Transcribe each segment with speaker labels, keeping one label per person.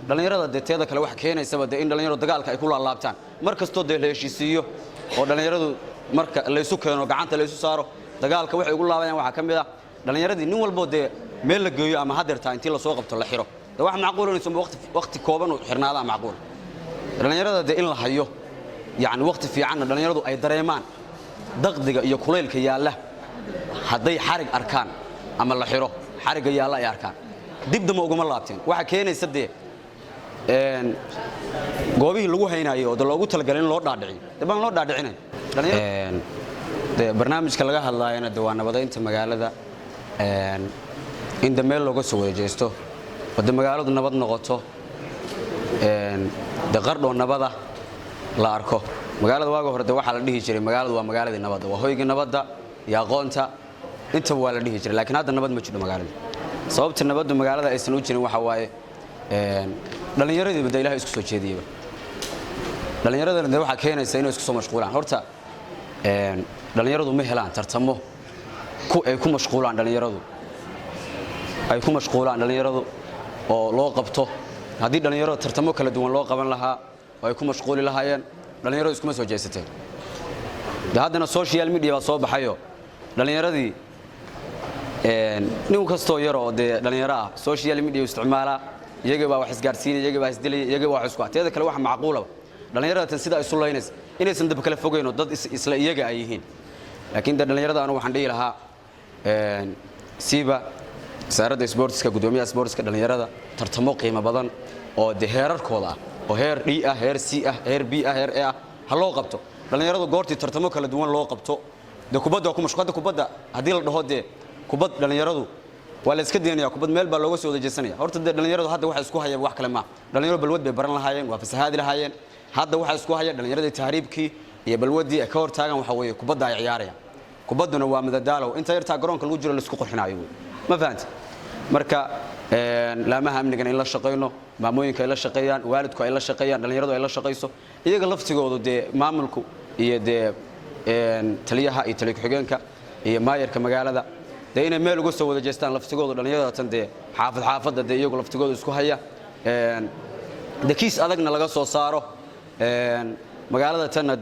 Speaker 1: dhalinyarada deeteeda kale wax keenaysaba in dhalinyaro dagaalka ay ku laalaabtaan markastoo la heshiisiyo oo dhalinyaradu marka la isu keeno gacanta la isu saaro dagaalka waxay ugu laabayaan waxa kamid ah dhalinyaradii nin walbo meel la geeyo ama hadeerta intii la soo qabto la xiro wax macquul ah inuu waqti kooban u xirnaada macquul dhalinyarada in la hayo yani waqti fiican dhalinyaradu ay dareemaan daqdiga iyo kuleylka yaala haday xarig arkaan ama la xiro xariga yaala ay arkaan dibdama uguma laabteen waxa keenaysa goobihii lagu haynayo oo loogu talagalay in loo dhaadhiciyo baan loo dhaadhicinay barnaamijka laga hadlaayana waa nabadeynta magaalada in meel looga soo wajeesto oo magaaladu nabad noqoto qardho nabada la arko magaalada waaga hore waxa la dhihi jiray magaaladu waa magaaladii nabadda waa hoyga nabadda iyo aqoonta inta waa la dhihi jiray laakiin hadda nabad ma jiro magaalada sababta nabaddu magaalada aysan u jirin waxa waaye dhalinyaradii bada Ilaahay isku soo jeediyay dhalinyaradana waxa keenaysa inay isku soo mashquulaan horta dhalinyaradu ma helaan tartamo ay ku mashquulaan dhalinyaradu oo loo qabto hadii dhalinyaradu tartamo kala duwan loo qaban lahaa oo ay ku mashquuli lahaayeen dhalinyaradu isku soo jeesateen haddana social media baa soo baxayo dhalinyaradii nin kastoo yar oo dhalinyaro ah social media isticmaala iyaga baa wax isgaarsiinay iyaga baa isdilay iyaga waa isku ateeda kale wax macquul ah dhalinyarada sida ay sulaynaysa inaysan dab kala fogeyno dad isla iyaga ay yihiin laakiin dhalinyarada anu waxaan dhihi lahaa siiba wasaaradda sportska gudoomiyaha sportska dhalinyarada tartamo qiimo badan oo heerarkooda ah oo heer D ah heer C ah heer B ah heer A ah ha loo qabto dhalinyaradu goortii tartamo kala duwan loo qabto kubadda ku mashquulada kubadda hadii la dhaho kubad dhalinyaradu waa la iska deenayaa kubad meel baa looga soo wadajeesanaya horta dhalinyaradu hadda waxa isku hayaan wax kale ma dhalinyaro balwad bay baran lahaayeen waa fasahaad lahaayeen hadda waxa isku haya dhalinyarada tahriibkii iyo balwadii ka hor taagan waxa weeye kubadda ay ciyaarayaan kubadduna waa madadaalo inta yarta garoonka lagu jiro la isku qurxinayo ma fahanti marka laamaha amnigan in la shaqeeyno maamooyinka ay la shaqeeyaan waalidku ay la shaqeeyaan dhalinyaradu ay la shaqeyso iyaga laftigoodu maamulku iyo taliyaha iyo taliye ku-xigeenka iyo maayarka magaalada inay meel uga soo wada jeestaan laftigoodu dhalinyarada tan xaafadda iyagu laftigoodu isku haya kiis adagna laga soo saaro magaalada tanna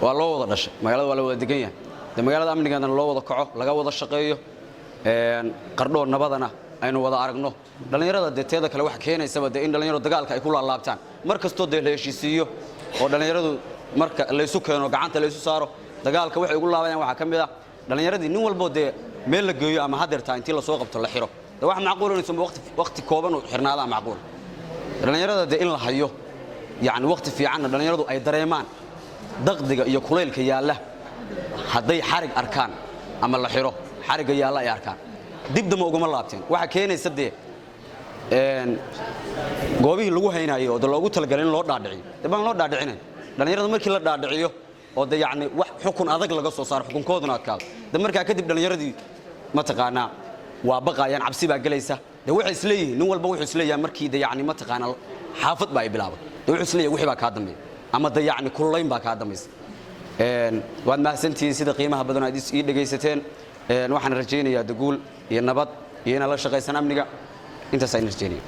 Speaker 1: waa loo wada dhashay magaalada waa la wada degan yahay magaalada amnigeedana loo wada kaco laga wada shaqeeyo qardho nabadana aynu wada aragno dhalinyarada deeteeda kale wax keenaysaba in dhalinyaro dagaalka ay ku laalaabtaan markastoo la heshiisiyo oo dhalinyaradu marka la isu keeno gacanta la isu saaro dagaalka waxay ugu laabayaan waxa kamid ah dhalinyaradii nin walbo meel la geeyo ama hadeerta intii la soo qabto la xiro wax macquul ah inuu waqti kooban u xirnaada macquul dhalinyarada in la hayo yani waqti fiican dhalinyaradu ay dareemaan daqdiga iyo kuleylka yaala haday xarig arkaan ama la xiro xariga yaala ay arkaan dibdama uguma laabteen waxa keenaysa goobihii lagu haynayo oo loogu talagalay in loo dhaadhiciyo baan loo dhaadhicinay dhalinyarada markii la dhaadhiciyo oo yani wax xukun adag laga soo saaro xukunkooduna adkaado markaa kadib dhalinyaradii ma taqaanaa waa baqayaan cabsi baa galaysa waxay isleeyihiin nin walba wuxuu isleeyahay markii yani ma taqaanaa xaafad baa ay bilaabay wuxuu isleeyahay wixii baa ka dambeeyay ama yani kululayn baa ka dambaysa waad mahadsantihiin sida qiimaha badan aad ii dhageysateen waxaan rajaynayaa guul iyo nabad iyo in la shaqeysan amniga intaas ayaan rajaynayaa